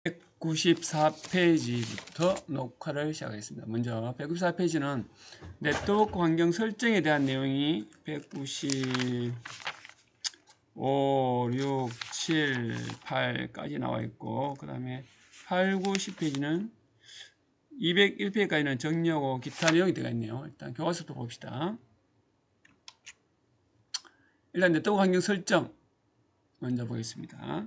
194페이지부터 녹화를 시작하겠습니다. 먼저 194페이지는 네트워크 환경 설정에 대한 내용이 195, 6, 7, 8까지 나와 있고, 그 다음에 8, 9, 10페이지는 201페이지까지는 정리하고 기타 내용이 들어가 있네요. 일단 교과서부터 봅시다. 일단 네트워크 환경 설정 먼저 보겠습니다.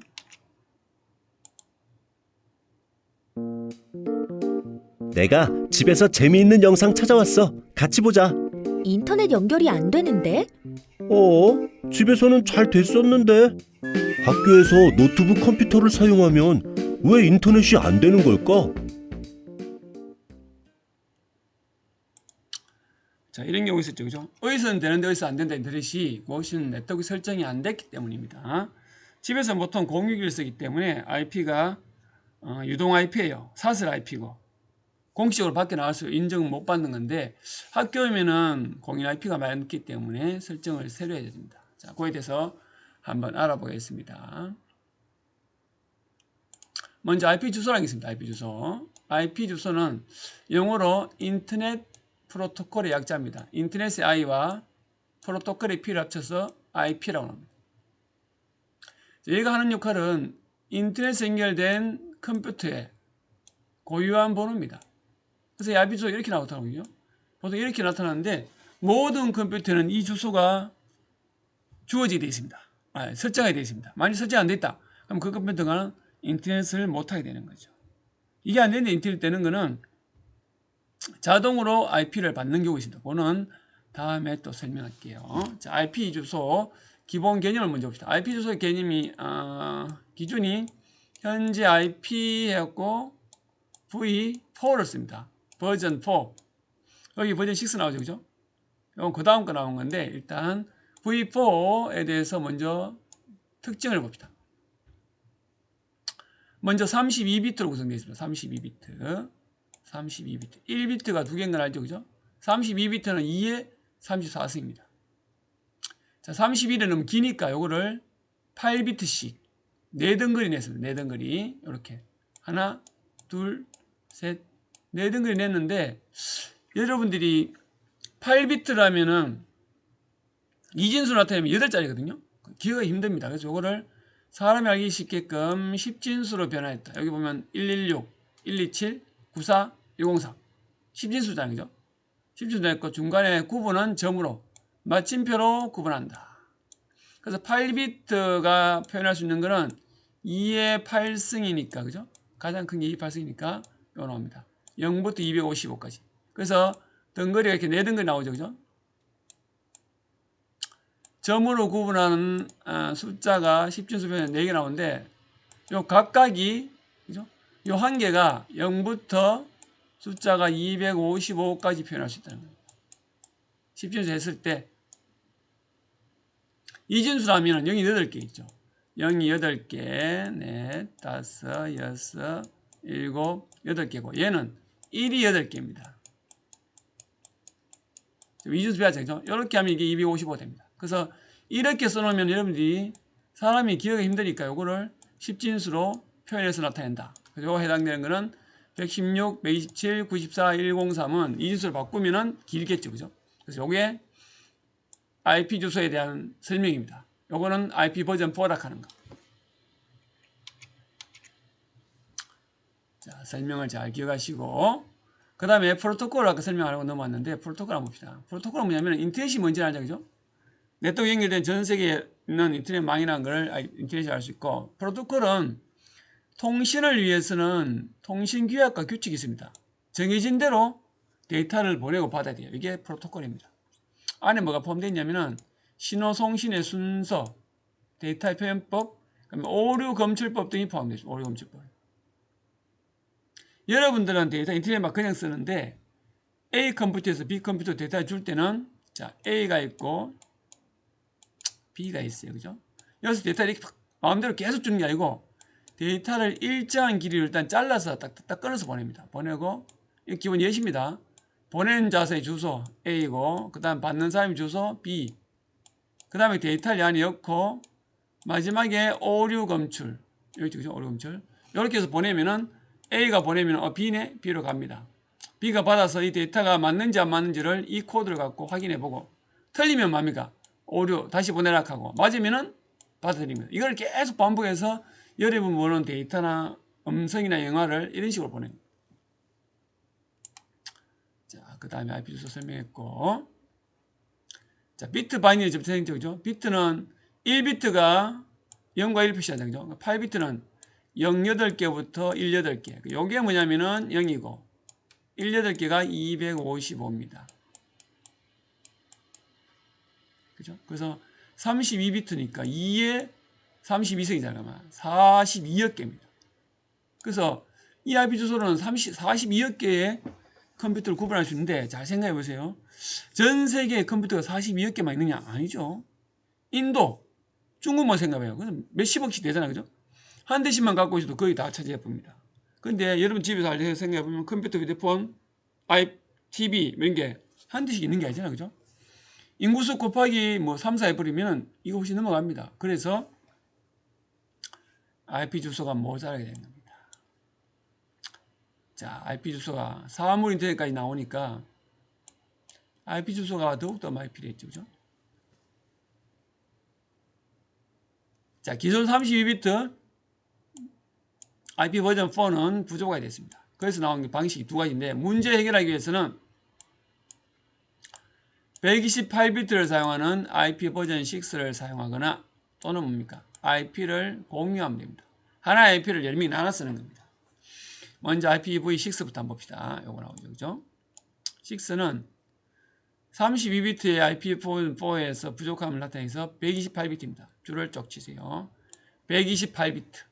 내가 집에서 재미있는 영상 찾아왔어. 같이 보자. 인터넷 연결이 안 되는데? 집에서는 잘 됐었는데. 학교에서 노트북 컴퓨터를 사용하면 왜 인터넷이 안 되는 걸까? 자, 이런 경우 있었죠. 그죠? 어디서는 되는데 어디서 안 된다. 인터넷이 그것은 네트워크 설정이 안 됐기 때문입니다. 집에서 보통 공유기를 쓰기 때문에 IP가 유동 IP예요. 사설 IP고 공식적으로 밖에 나갈 수 인정을 못 받는 건데 학교면은 공유 IP가 많기 때문에 설정을 새로 해야 됩니다. 자, 그거에 대해서 한번 알아보겠습니다. 먼저 IP 주소라는 게 있습니다. IP 주소. IP 주소는 영어로 인터넷 프로토콜의 약자입니다. 인터넷의 I와 프로토콜의 P를 합쳐서 IP라고 합니다. 얘가 하는 역할은 인터넷에 연결된 컴퓨터의 고유한 번호입니다. 그래서 이 IP 주소가 이렇게 나타나거든요. 보통 이렇게 나타나는데 모든 컴퓨터는 이 주소가 주어지게 되어 있습니다. 설정이 되어 있습니다. 만약 설정 안 되어 있다. 그럼 그 컴퓨터가 인터넷을 못하게 되는 거죠. 이게 안 되는데 인터넷 되는 거는 자동으로 IP를 받는 경우가 있습니다. 그거는 다음에 또 설명할게요. 자, IP 주소 기본 개념을 먼저 봅시다. IP 주소의 개념이 기준이 현재 IP 해갖고 V4를 씁니다. 버전 4. 여기 버전 6 나오죠, 그죠? 이건 그 다음 거 나온 건데 일단 V4에 대해서 먼저 특징을 봅시다. 먼저 32비트로 구성되어 있습니다. 32비트. 32비트. 1비트가 두 개인 건 알죠? 그죠? 32비트는 2의 34승입니다. 자, 31은 너무 기니까 요거를 8비트씩 4덩거리 냈습니다. 4덩거리. 이렇게. 하나, 둘, 셋, 4덩거리 냈는데 여러분들이 8비트라면은 이진수 나타내면 8자리거든요. 기억이 힘듭니다. 그래서 요거를 사람이 알기 쉽게끔 10진수로 변화했다. 여기 보면 116, 127, 94, 104 10진수잖아요. 그죠? 10진수 됐고 중간에 구분은 점으로 마침표로 구분한다. 그래서 8비트가 표현할 수 있는 거는 2의 8승이니까 그죠? 가장 큰 게 2의 8승이니까 이거 나옵니다. 0부터 255까지. 그래서 덩거리가 이렇게 4덩거리 나오죠. 그죠? 점으로 구분하는 숫자가 10진수 표현에 4개 나오는데 요 각각이 그죠? 요 한 개가 0부터 숫자가 255까지 표현할 수 있다는 거예요. 10진수 했을 때 이진수라면 0이 8개 있죠. 0이 8개, 넷, 5, 6, 7, 8개고 얘는 1이 8개입니다. 이진수 배웠죠. 이렇게 하면 이게 255 됩니다. 그래서 이렇게 써놓으면 여러분들이 사람이 기억이 힘드니까 요거를 10진수로 표현해서 나타낸다. 그래서 요거 해당되는 거는 116, 127, 94, 103은 이진수를 바꾸면은 길겠죠. 그죠? 그래서 요게 IP 주소에 대한 설명입니다. 요거는 IP 버전 4라 하는 거. 자, 설명을 잘 기억하시고 그 다음에 프로토콜을 아까 설명하려고 넘어왔는데 프로토콜 한번 봅시다. 프로토콜은 뭐냐면 인터넷이 뭔지 알죠? 그죠? 네트워크 연결된 전 세계에 있는 인터넷망이라는 걸 인터넷이 알 수 있고 프로토콜은 통신을 위해서는 통신규약과 규칙이 있습니다. 정해진 대로 데이터를 보내고 받아야 돼요. 이게 프로토콜입니다. 안에 뭐가 포함되어 있냐면은 신호 송신의 순서, 데이터의 표현법, 오류 검출법 등이 포함되어 있습니다. 오류 검출법. 여러분들은 데이터 인터넷 막 그냥 쓰는데 A 컴퓨터에서 B 컴퓨터 데이터를 줄 때는 자 A가 있고 B가 있어요. 그죠? 여기서 데이터를 이렇게 마음대로 계속 주는 게 아니고 데이터를 일정한 길이를 일단 잘라서 딱딱 끊어서 보냅니다. 보내고 이 기본 예시입니다. 보내는 자세의 주소 A고 그 다음 받는 사람의 주소 B 그 다음에 데이터를 이 안에 넣고 마지막에 오류 검출 여기 있죠? 오류 검출 이렇게 해서 보내면은 A가 보내면 B네? B로 갑니다. B가 받아서 이 데이터가 맞는지 안 맞는지를 이 코드를 갖고 확인해 보고 틀리면 뭡니까? 오류 다시 보내라 하고 맞으면은 받아들입니다. 이걸 계속 반복해서 여러분 보는 데이터나 음성이나 영화를 이런 식으로 보냅니다. 자, 그 다음에 IP 주소 설명했고, 자, 비트 바이너리 접속이죠. 비트는 1비트가 0과 1 표시하는 거죠. 8비트는 0, 8개부터 1, 8개. 요게 뭐냐면은 0이고, 1, 8개가 255입니다. 그죠? 그래서 32비트니까 2에 32성이잖아요. 42억 개입니다. 그래서 이 IP 주소로는 42억 개의 컴퓨터를 구분할 수 있는데 잘 생각해 보세요. 전 세계의 컴퓨터가 42억 개만 있느냐? 아니죠. 인도, 중국만 생각해요. 그래서 몇십억씩 되잖아요. 그죠? 한 대씩만 갖고 있어도 거의 다 차지해 봅니다. 근데 여러분 집에서 할 때 생각해 보면 컴퓨터, 휴대폰, TV 이런 게 한 대씩 있는 게 아니잖아요. 그죠? 인구수 곱하기 뭐 3, 4 해버리면 이거 훨씬 넘어갑니다. 그래서 IP 주소가 모자라게 되는 겁니다. 자, IP 주소가 사물 인터넷까지 나오니까 IP 주소가 더욱더 많이 필요했죠. 그죠? 자, 기존 32비트 IP 버전 4는 부족하게 됐습니다. 그래서 나온 방식이 두 가지인데 문제 해결하기 위해서는 128비트를 사용하는 IP 버전 6를 사용하거나 또는 뭡니까? IP를 공유하면 됩니다. 하나의 IP를 여러 명이 나눠 쓰는 겁니다. 먼저 IPv6부터 한번 봅시다. 요거 나오죠. 그죠? 6는 32비트의 IPv4에서 부족함을 나타내서 128비트입니다. 줄을 쪽 치세요. 128비트.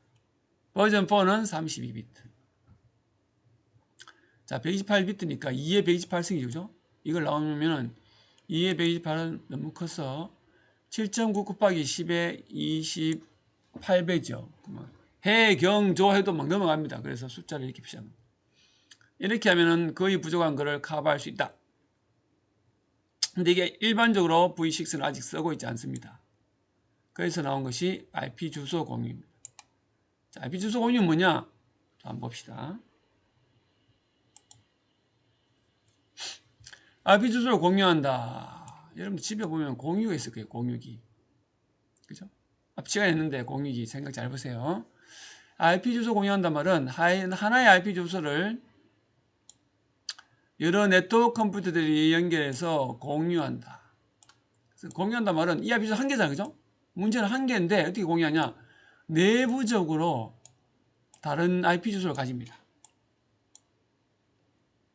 버전 4는 32비트. 자, 128비트니까 2의 128승이죠. 그죠? 이걸 나오면은 2의 128은 너무 커서 7.9 곱하기 10의 28배죠. 해경조 해도 막 넘어갑니다. 그래서 숫자를 이렇게 표시합니다. 이렇게 하면은 거의 부족한 거를 커버할 수 있다. 근데 이게 일반적으로 V6는 아직 쓰고 있지 않습니다. 그래서 나온 것이 IP 주소 공유입니다. 자, IP 주소 공유는 뭐냐? 한번 봅시다. IP 주소를 공유한다. 여러분들 집에 보면 공유가 있을 거예요. 공유기. 그죠? 앞 시간에 했는데 공유기 생각 잘 해보세요. IP 주소 공유한단 말은 하나의 IP 주소를 여러 네트워크 컴퓨터들이 연결해서 공유한다. 그래서 공유한단 말은 이 IP 주소 한 개잖아요. 그죠? 문제는 한 개인데 어떻게 공유하냐? 내부적으로 다른 IP 주소를 가집니다.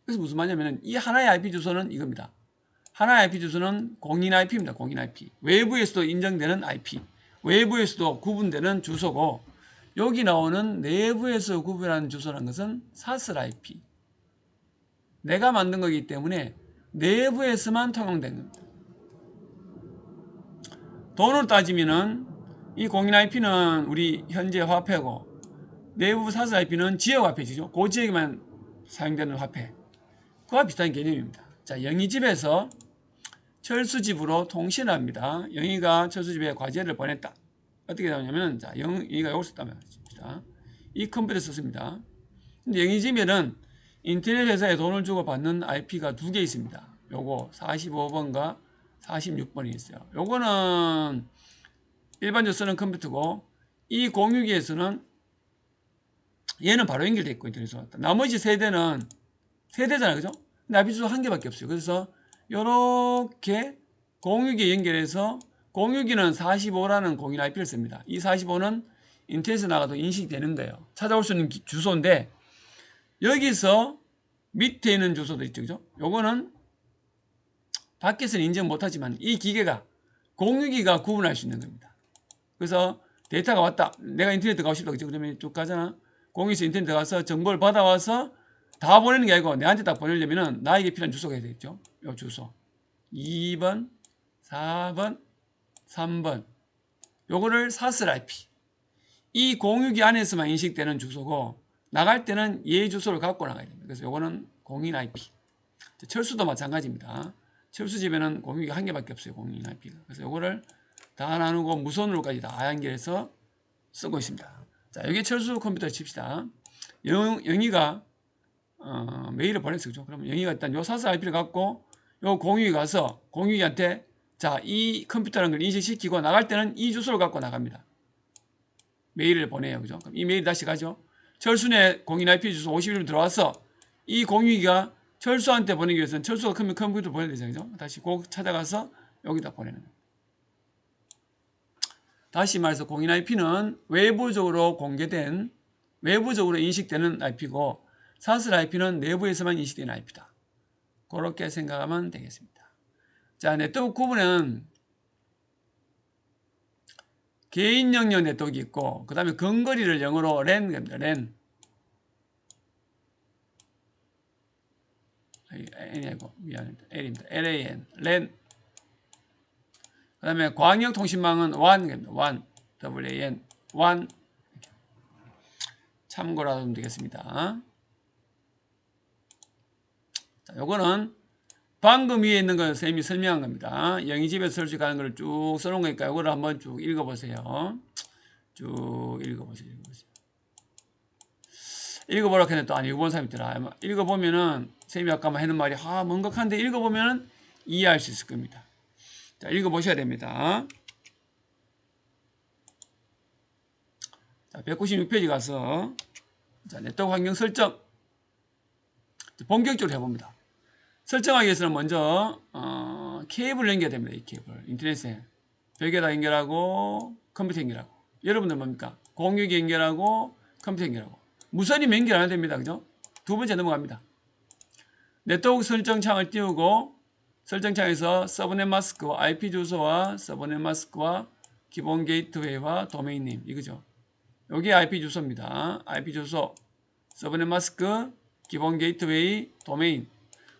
그래서 무슨 말이냐면 이 하나의 IP 주소는 이겁니다. 하나의 IP 주소는 공인 IP입니다. 공인 IP. 외부에서도 인정되는 IP. 외부에서도 구분되는 주소고 여기 나오는 내부에서 구분하는 주소라는 것은 사슬 IP. 내가 만든 거기 때문에 내부에서만 통용된 겁니다. 돈으로 따지면은 이 공인 IP는 우리 현재 화폐고 내부 사슬 IP는 지역 화폐죠. 그 지역에만 사용되는 화폐. 그와 비슷한 개념입니다. 자, 영희집에서 철수집으로 통신을 합니다. 영희가 철수집에 과제를 보냈다. 어떻게 나오냐면, 자, 영희가 이걸 썼다면, 이 컴퓨터를 썼습니다. 근데 영희집에는 인터넷 회사에 돈을 주고 받는 IP가 두 개 있습니다. 요거 45번과 46번이 있어요. 요거는 일반적으로 쓰는 컴퓨터고, 이 공유기에서는 얘는 바로 연결되어 있고, 인터넷으로. 나머지 세대는 세대잖아요. 그죠? 근데 IP 주소 한 개밖에 없어요. 그래서 요렇게 공유기에 연결해서 공유기는 45라는 공인 IP를 씁니다. 이 45는 인터넷에 나가도 인식되는 거예요. 찾아올 수 있는 주소인데 여기서 밑에 있는 주소도 있죠. 그죠? 요거는 밖에서는 인정 못하지만 이 기계가 공유기가 구분할 수 있는 겁니다. 그래서 데이터가 왔다. 내가 인터넷 들어가고 싶다. 그죠? 그러면 쭉 가잖아. 공유기에서 인터넷 들어가서 정보를 받아와서 다 보내는 게 아니고 내한테 딱 보내려면 나에게 필요한 주소가 해야 되겠죠. 요 주소 2번 4번 3번 요거를 사슬 IP 이 공유기 안에서만 인식되는 주소고 나갈 때는 얘 주소를 갖고 나가야 됩니다. 그래서 요거는 공인 IP. 철수도 마찬가지입니다. 철수집에는 공유기 한 개밖에 없어요. 공인 IP가. 그래서 요거를 다 나누고 무선으로까지 다 연결해서 쓰고 있습니다. 자, 여기 철수 컴퓨터를 칩시다. 영희가 메일을 보냈어. 그죠? 그러면 영희가 일단 요 사스 IP를 갖고 요 공유기 가서 공유기한테 자, 이 컴퓨터라는 걸 인식시키고 나갈 때는 이 주소를 갖고 나갑니다. 메일을 보내요. 그죠? 그럼 이 메일 다시 가죠. 철수네 공인 IP 주소 51로 들어와서 이 공유기가 철수한테 보내기 위해서는 철수가 크면 컴퓨터 보내야 되죠. 그죠? 다시 꼭 찾아가서 여기다 보내는 거예요. 다시 말해서 공인 IP는 외부적으로 공개된, 외부적으로 인식되는 IP고 사슬 IP는 내부에서만 인식되는 IP다. 그렇게 생각하면 되겠습니다. 자, 네트워크 구분은 개인 영역 네트워크 있고 그 다음에 근거리를 영어로 LAN입니다. LAN. N이고 미안합니다. L입니다. LAN. LAN. 그 다음에 광역통신망은 WAN입니다. WAN. WAN. WAN. 참고로 하면 되겠습니다. 자, 요거는 방금 위에 있는 걸 선생님이 설명한 겁니다. 영희 집에서 설치 가는 걸 쭉 써놓은 거니까 요거를 한번 쭉 읽어보세요. 쭉 읽어보세요. 읽어보라 했는데 또 안 읽어본 사람이 있더라. 읽어보면은 선생님이 아까 하는 말이 뭔가한데 읽어보면은 이해할 수 있을 겁니다. 자, 읽어보셔야 됩니다. 자, 196페이지 가서 자, 네트워크 환경 설정 본격적으로 해봅니다. 설정하기 위해서는 먼저 케이블을 연결해야 됩니다. 이 케이블 인터넷에 벽에다 연결하고 컴퓨터 연결하고 여러분들 뭡니까? 공유기 연결하고 컴퓨터 연결하고 무선이면 연결 안 해도 됩니다. 그죠? 두 번째 넘어갑니다. 네트워크 설정창을 띄우고 설정창에서 서브넷 마스크와 IP 주소와 서브넷 마스크와 기본 게이트웨이와 도메인 네임 이거죠. 여기 IP 주소입니다. IP 주소, 서브넷 마스크, 기본 게이트웨이, 도메인.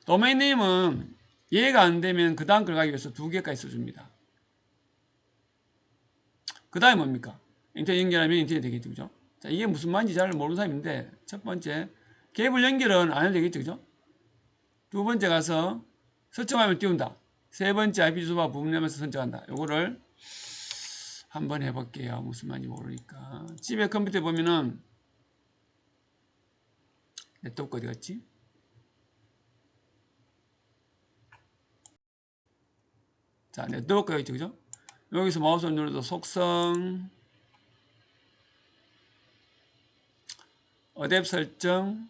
도메인 네임은 이해가 안 되면 그 다음 걸 가기 위해서 2개까지 써줍니다. 그 다음에 뭡니까? 인터넷 연결하면 인터넷 되겠죠. 그죠? 자, 이게 무슨 말인지 잘 모르는 사람인데 첫 번째 케이블 연결은 안 해도 되겠죠. 그죠? 두 번째 가서 설정하면 띄운다. 세 번째 IP 주소와 부분 내면서 설정한다. 요거를 한번 해볼게요. 무슨 말인지 모르니까. 집에 컴퓨터에 보면은 네트워크 어디 갔지? 자, 네트워크가 있죠. 그죠? 여기서 마우스를 눌러도 속성, 어댑 설정,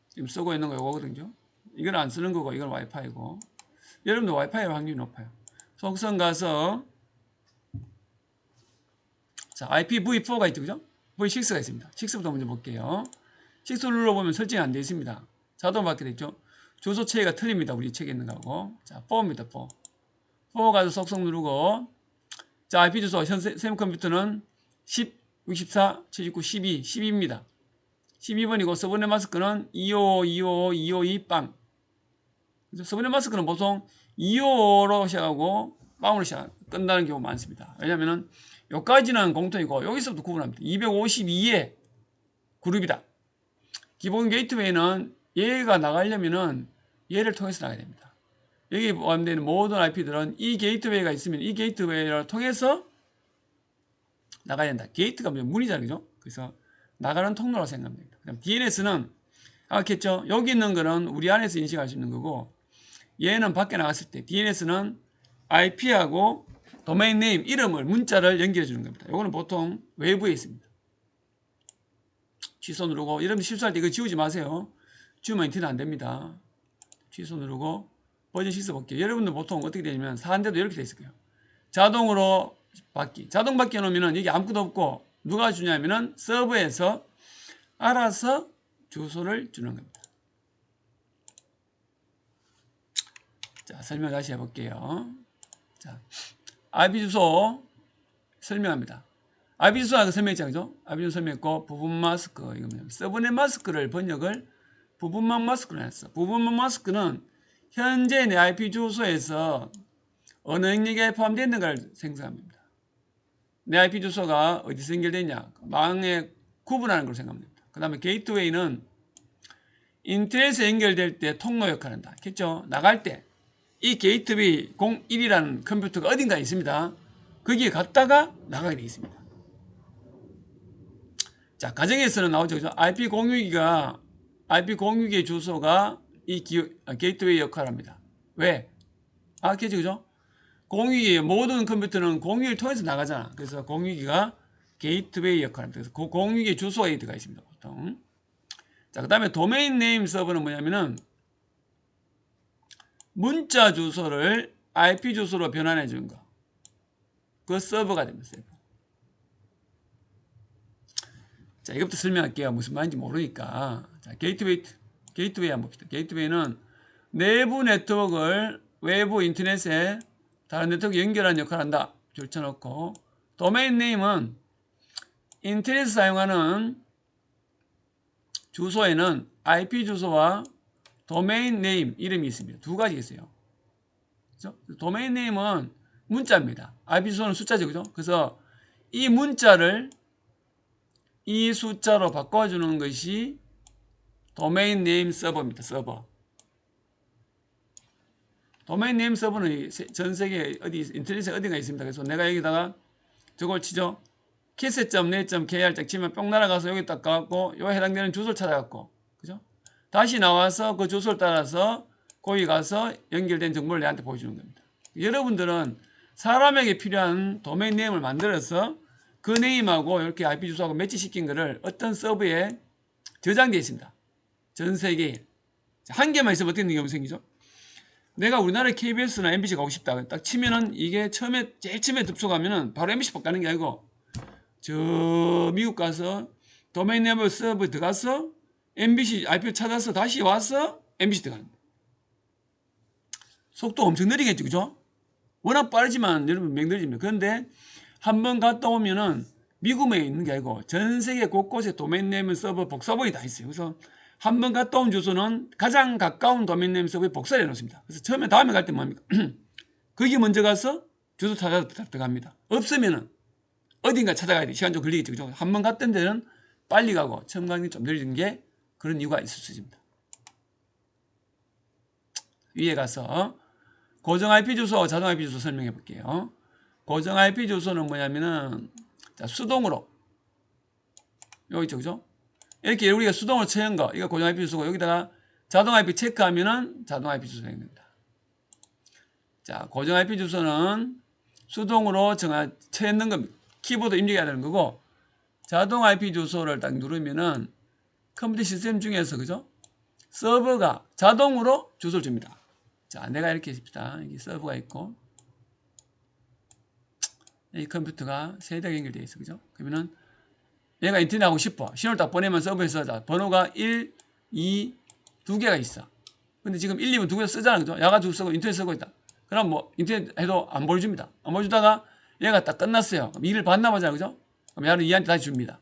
지금 쓰고 있는 거 이거거든요. 이건 안 쓰는 거고, 이건 와이파이고. 여러분도 와이파이 확률이 높아요. 속성 가서, 자, IPv4가 있죠. 그죠? V6가 있습니다. 6부터 먼저 볼게요. 6 눌러보면 설정이 안 되어 있습니다. 자동 받게 되죠. 주소 체계가 틀립니다. 우리 책에 있는 거하고. 자, 4입니다. 4. 4 가서 속성 누르고, 자, IP 주소, 현 컴퓨터는 10, 64, 79, 12, 12입니다. 12번이고, 서브넷 마스크는 255, 255, 252, 빵. 서브넷 마스크는 보통 255로 시작하고, 빵으로 끝나는 경우가 많습니다. 왜냐면은, 여기까지는 공통이고, 여기서부터 구분합니다. 252의 그룹이다. 기본 게이트웨이는 얘가 나가려면은 얘를 통해서 나가야 됩니다. 여기 포함되는 모든 IP들은 이 게이트웨이가 있으면 이 게이트웨이를 통해서 나가야 된다. 게이트가 문이잖아요. 그죠? 그래서 나가는 통로라고 생각하면 됩니다. 그다음 DNS는 아겠죠? 여기 있는 거는 우리 안에서 인식할 수 있는 거고 얘는 밖에 나갔을 때 DNS는 IP하고 도메인 네임, 이름을, 문자를 연결해 주는 겁니다. 이거는 보통 외부에 있습니다. 취소 누르고, 여러분 실수할 때 이거 지우지 마세요. 지우면 인터넷 안 됩니다. 취소 누르고 버전 6 볼게요. 여러분들 보통 어떻게 되냐면 사는데도 이렇게 돼 있을 거예요. 자동으로 받기. 자동 받기 해놓으면 여기 아무것도 없고 누가 주냐면은 서버에서 알아서 주소를 주는 겁니다. 자, 설명 다시 해볼게요. 자, IP 주소 설명합니다. IP 주소가 설명했죠. IP 주소 설명했고 부분 마스크 이겁니다. 서브넷 마스크를 번역을 부분만 마스크로 했어. 부분만 마스크는 현재 내 IP 주소에서 어느 영역에 포함되어 있는 걸 생성합니다. 내 IP 주소가 어디서 연결되냐 망에 구분하는 걸 생각합니다. 그 다음에 게이트웨이는 인터넷에 연결될 때 통로 역할을 한다. 그렇죠? 나갈 때 이 게이트웨이 01이라는 컴퓨터가 어딘가에 있습니다. 거기에 갔다가 나가게 되어 있습니다. 자, 가정에서는 나오죠. 그죠? IP 공유기의 주소가 이 게이트웨이 역할을 합니다. 왜? 알겠죠? 그죠? 공유기, 모든 컴퓨터는 공유기를 통해서 나가잖아. 그래서 공유기가 게이트웨이 역할을 합니다. 그래서 그 공유기 주소가 들어가 있습니다. 보통. 자, 그 다음에 도메인 네임 서버는 뭐냐면은 문자 주소를 IP 주소로 변환해 주는 거. 그 서버가 됩니다. 서버. 자, 이것부터 설명할게요. 무슨 말인지 모르니까. 자, 게이트웨이 한번 봅시다. 게이트웨이는 내부 네트워크를 외부 인터넷에 다른 네트워크 연결하는 역할을 한다. 줄쳐놓고, 도메인 네임은 인터넷 사용하는 주소에는 IP 주소와 도메인 네임 이름이 있습니다. 두 가지 있어요. 그죠? 도메인 네임은 문자입니다. IP 주소는 숫자죠. 그죠? 그래서 이 문자를 이 숫자로 바꿔주는 것이 도메인 네임 서버입니다. 서버. 도메인 네임 서버는 전 세계 인터넷에 어디가 있습니다. 그래서 내가 여기다가 저걸 치죠. kiss.net.kr 딱 치면 뿅 날아가서 여기 딱 가갖고 요 해당되는 주소를 찾아갖고, 그죠? 다시 나와서 그 주소를 따라서 거기 가서 연결된 정보를 내한테 보여주는 겁니다. 여러분들은 사람에게 필요한 도메인 네임을 만들어서 그 네임하고 이렇게 IP 주소하고 매치시킨 거를 어떤 서버에 저장되어 있습니다. 전 세계에. 한 개만 있으면 어떻게 경우 생기죠? 내가 우리나라 KBS나 MBC 가고 싶다. 딱 치면은 이게 제일 처음에 접속하면은 바로 MBC 가는 게 아니고 저 미국 가서 도메인 네이버 서버에 들어가서 MBC IP를 찾아서 다시 와서 MBC 들어가는 거예요. 속도 엄청 느리겠죠. 그죠? 워낙 빠르지만 여러분 맹들어집니다. 그런데 한번 갔다 오면은 미국에 있는 게 아니고 전 세계 곳곳에 도메인 네임 서버 복사본이 다 있어요. 그래서 한번 갔다 온 주소는 가장 가까운 도메인 네임 서버에 복사를 해놓습니다. 그래서 처음에 다음에 갈 때 뭡니까? 거기 먼저 가서 주소 찾아서 들어갑니다. 없으면은 어딘가 찾아가야 돼. 시간 좀 걸리겠죠. 그죠? 한번 갔던 데는 빨리 가고 처음 가는 게 좀 느려진 게 그런 이유가 있을 수 있습니다. 위에 가서 고정 IP 주소와 자동 IP 주소 설명해 볼게요. 고정 IP 주소는 뭐냐면은 자, 수동으로 여기 있죠. 그죠? 이렇게 우리가 수동으로 채운 거 이거 고정 IP 주소고 여기다가 자동 IP 체크하면은 자동 IP 주소가 됩니다. 자, 고정 IP 주소는 수동으로 채는 겁니다. 키보드 입력해야 되는 거고 자동 IP 주소를 딱 누르면은 컴퓨터 시스템 중에서 그죠? 서버가 자동으로 주소를 줍니다. 자, 내가 이렇게 했습니다. 여기 서버가 있고 이 컴퓨터가 세대가 연결되어 있어. 그죠? 그러면은 얘가 인터넷 하고 싶어. 신호를 딱 보내면 서버에서 자, 번호가 1, 2, 두 개가 있어. 근데 지금 1, 2번 두 개 쓰잖아. 그죠? 야가지고 쓰고 인터넷 쓰고 있다. 그럼 뭐 인터넷 해도 안 보여줍니다. 안 보여주다가 얘가 딱 끝났어요. 그럼 2를 받나 보잖아. 그죠? 그럼 야는 2한테 다시 줍니다.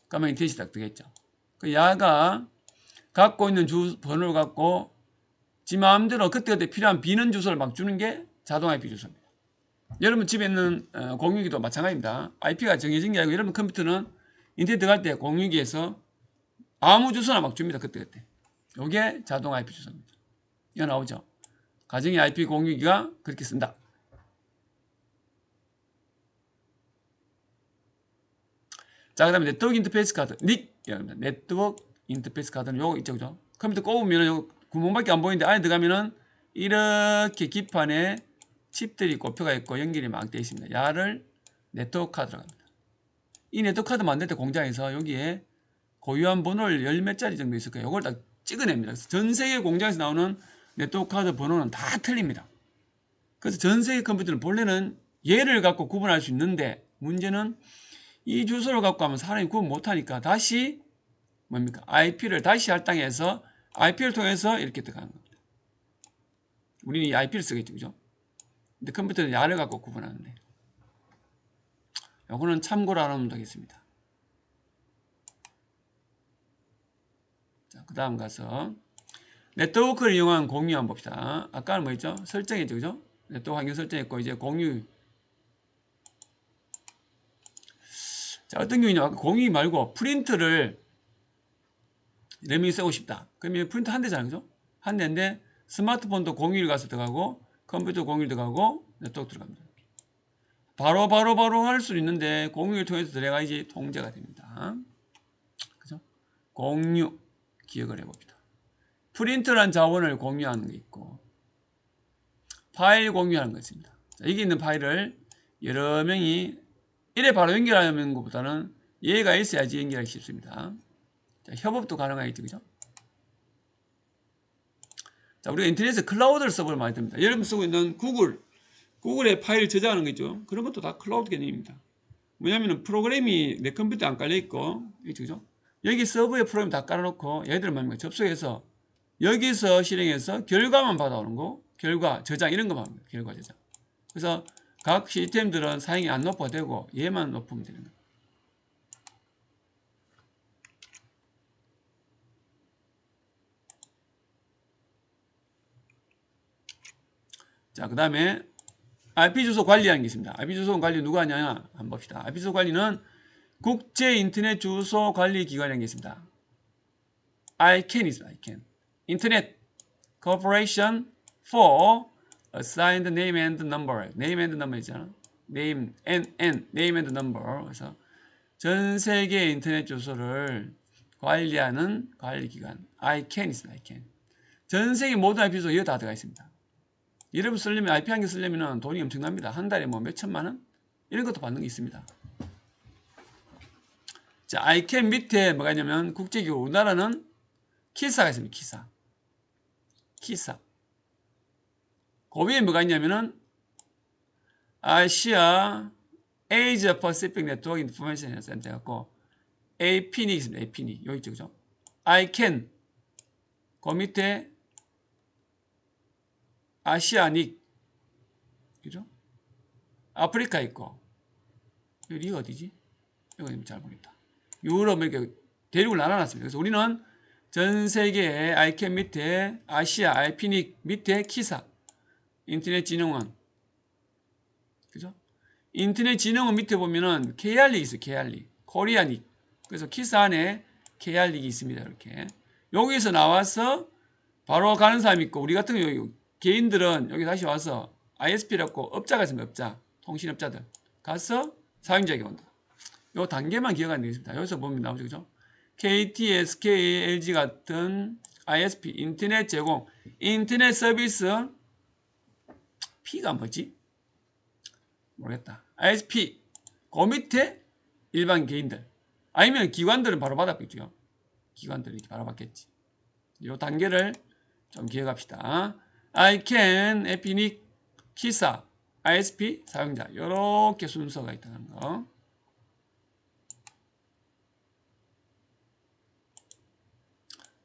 그러면 인터넷이 딱 되겠죠. 그 야가 갖고 있는 번호를 갖고 지 마음대로 그때그때 필요한 비는 주소를 막 주는 게 자동 IP 주소입니다. 여러분 집에 있는 공유기도 마찬가지입니다. IP가 정해진 게 아니고 여러분 컴퓨터는 인터넷 들어갈 때 공유기에서 아무 주소나 막 줍니다. 그때그때. 이게 자동 IP 주소입니다. 이거 나오죠. 가정의 IP 공유기가 그렇게 쓴다. 자, 그 다음에 네트워크 인터페이스 카드. 닉. 네트워크 인터페이스 카드는 요거 있죠. 그죠? 컴퓨터 꼽으면 요 구멍밖에 안 보이는데 안에 들어가면은 이렇게 기판에 칩들이 꼽혀가 있고 연결이 막 되어 있습니다. 야를 네트워크 카드라고 합니다. 이 네트워크 카드 만들 때 공장에서 여기에 고유한 번호를 열 몇 자리 정도 있을 거예요. 이걸 딱 찍어냅니다. 그래서 전 세계 공장에서 나오는 네트워크 카드 번호는 다 틀립니다. 그래서 전 세계 컴퓨터는 본래는 얘를 갖고 구분할 수 있는데 문제는 이 주소를 갖고 하면 사람이 구분 못하니까 다시 뭡니까? IP를 다시 할당해서 IP를 통해서 이렇게 들어가는 겁니다. 우리는 이 IP를 쓰겠죠. 그죠? 근데 컴퓨터는 야를 갖고 구분하는데 요거는 참고로 알아놓으면 되겠습니다. 자, 그 다음 가서 네트워크를 이용한 공유 한번 봅시다. 아까는 뭐 있죠? 설정했죠. 그죠? 네트워크 환경 설정했고 이제 공유. 자, 어떤 경우냐? 아까 공유 말고 프린트를 레밍 쓰고 싶다. 그러면 프린트 한 대잖아요. 그죠? 한 대인데 스마트폰도 공유를 가서 들어가고 컴퓨터 공유를 들어가고 네트워크 들어갑니다. 바로 할 수 있는데 공유를 통해서 들어가야지 통제가 됩니다. 공유 기억을 해봅니다. 프린트란 자원을 공유하는 게 있고 파일 공유하는 거 있습니다. 자, 여기 있는 파일을 여러 명이 이래 바로 연결하는 것보다는 얘가 있어야지 연결하기 쉽습니다. 자, 협업도 가능하겠죠, 그죠? 자, 우리가 인터넷에 클라우드를 써볼 많이 듭니다. 여러분 쓰고 있는 구글에 파일 저장하는 거 있죠? 그런 것도 다 클라우드 개념입니다. 왜냐면은 프로그램이 내 컴퓨터에 안 깔려있고, 그죠? 여기 서버에 프로그램 다 깔아놓고 얘들만 접속해서 여기서 실행해서 결과만 받아오는 거, 결과 저장 이런 거만 합니다. 결과 저장. 그래서 각 시스템들은 사양이 안 높아도 되고 얘만 높으면 되는 거예요. 자, 그 다음에 IP 주소 관리하는 게 있습니다. IP 주소 관리 누가 하냐? 한번 봅시다. IP 주소 관리는 국제 인터넷 주소 관리 기관이라는 게 있습니다. ICANN 있습니다. ICANN. 인터넷 Corporation for Assigned Name and Number. Name and Number 있잖아. Name and Number. 그래서 전 세계 인터넷 주소를 관리하는 관리기관 ICANN 있습니다. ICANN. 전 세계 모든 IP 주소 여기 다 들어가 있습니다. 여러분 쓰려면 IP 한 개 쓰려면 돈이 엄청납니다. 한 달에 뭐 몇천만 원? 이런 것도 받는 게 있습니다. 자, ICANN 밑에 뭐가 있냐면 국제기구 우리나라는 키사가 있습니다. 키사. 그 위에 뭐가 있냐면은 아시아 에이지아 퍼시픽 네트워크 인포메이션 센터 갖고 APNIC 있습니다. APNIC 여기 있죠, 그죠? ICANN 그 밑에 아시아닉 그죠? 아프리카 있고 여기 어디지? 이거 잘 모르겠다. 유럽 이렇게 대륙을 나눠놨습니다. 그래서 우리는 전 세계의 ICANN 밑에 아시아 IPNIC 밑에 키사 인터넷진흥원 그죠? 인터넷진흥원 밑에 보면은 KR닉 있어요. KR닉 코리아닉. 그래서 키사 안에 KR닉이 있습니다. 이렇게 여기서 나와서 바로 가는 사람이 있고 우리 같은 경우 개인들은 여기 다시 와서 ISP라고 업자가 있습니다. 업자 통신업자들 가서 사용자에게 온다. 요 단계만 기억하면 되겠습니다. 여기서 보면 나오죠, 그죠? KT, SK, LG 같은 ISP 인터넷 제공 인터넷 서비스 P가 뭐지? 모르겠다. ISP 그 밑에 일반 개인들 아니면 기관들은 바로 받았겠죠. 기관들이 이렇게 바로 받겠지. 이 단계를 좀 기억합시다. ICANN, 에피닉, 키사, ISP 사용자 이렇게 순서가 있다는 거.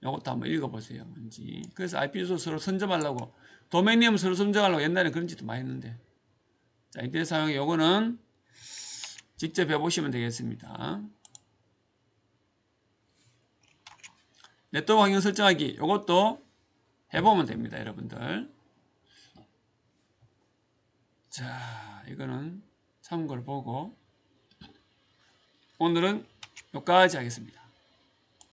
이것도 한번 읽어보세요. 뭔지. 그래서 IP 주소 서로 선점하려고 도메인네임 서로 선점하려고 옛날에 그런 짓도 많이 했는데 자, 인터넷 사용에 요거는 직접 해보시면 되겠습니다. 네트워크 환경 설정하기 요것도 해보면 됩니다. 여러분들. 자, 이거는 참고를 보고 오늘은 여기까지 하겠습니다.